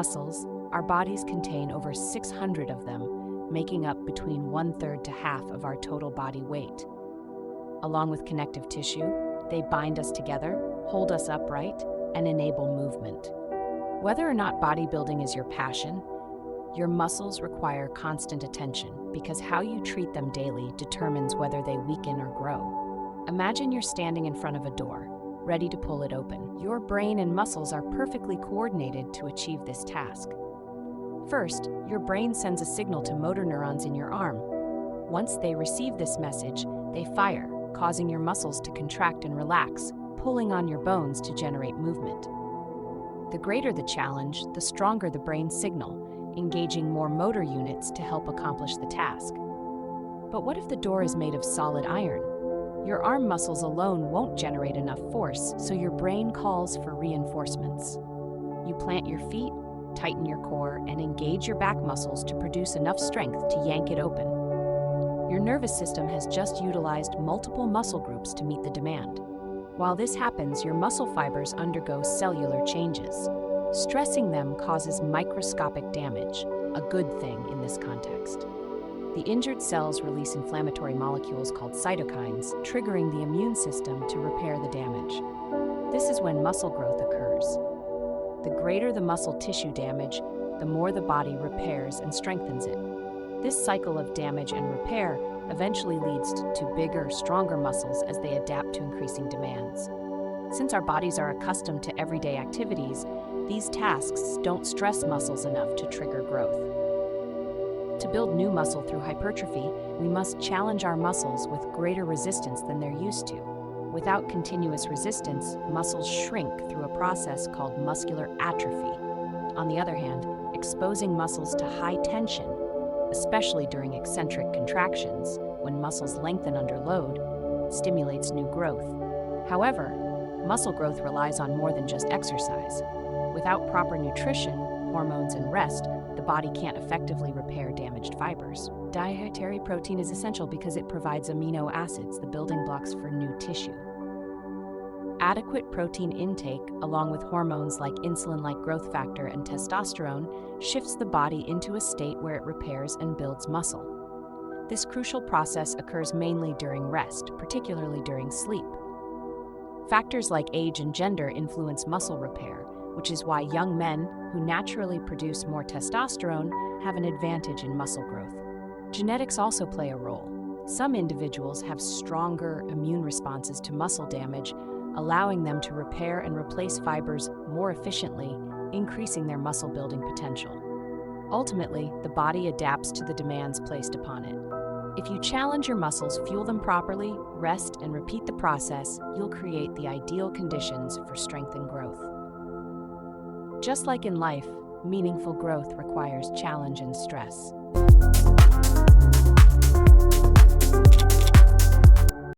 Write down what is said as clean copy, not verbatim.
muscles, our bodies contain over 600 of them, making up between 1/3 to half of our total body weight. Along with connective tissue, they bind us together, hold us upright, and enable movement. Whether or not bodybuilding is your passion, your muscles require constant attention because how you treat them daily determines whether they weaken or grow. Imagine you're standing in front of a door, ready to pull it open. Your brain and muscles are perfectly coordinated to achieve this task. First, your brain sends a signal to motor neurons in your arm. Once they receive this message, they fire, causing your muscles to contract and relax, pulling on your bones to generate movement. The greater the challenge, the stronger the brain signal, engaging more motor units to help accomplish the task. But what if the door is made of solid iron? Your arm muscles alone won't generate enough force, so your brain calls for reinforcements. You plant your feet, tighten your core, and engage your back muscles to produce enough strength to yank it open. Your nervous system has just utilized multiple muscle groups to meet the demand. While this happens, your muscle fibers undergo cellular changes. Stressing them causes microscopic damage, a good thing in this context. The injured cells release inflammatory molecules called cytokines, triggering the immune system to repair the damage. This is when muscle growth occurs. The greater the muscle tissue damage, the more the body repairs and strengthens it. This cycle of damage and repair eventually leads to bigger, stronger muscles as they adapt to increasing demands. Since our bodies are accustomed to everyday activities, these tasks don't stress muscles enough to trigger growth. To build new muscle through hypertrophy, we must challenge our muscles with greater resistance than they're used to. Without continuous resistance, muscles shrink through a process called muscular atrophy. On the other hand, exposing muscles to high tension, especially during eccentric contractions, when muscles lengthen under load, stimulates new growth. However, muscle growth relies on more than just exercise. Without proper nutrition, hormones, and rest, the body can't effectively repair damaged fibers. Dietary protein is essential because it provides amino acids, the building blocks for new tissue. Adequate protein intake, along with hormones like insulin-like growth factor and testosterone, shifts the body into a state where it repairs and builds muscle. This crucial process occurs mainly during rest, particularly during sleep. Factors like age and gender influence muscle repair, which is why young men who naturally produce more testosterone have an advantage in muscle growth. Genetics also play a role. Some individuals have stronger immune responses to muscle damage, allowing them to repair and replace fibers more efficiently, increasing their muscle building potential. Ultimately, the body adapts to the demands placed upon it. If you challenge your muscles, fuel them properly, rest, and repeat the process, you'll create the ideal conditions for strength and growth. Just like in life, meaningful growth requires challenge and stress.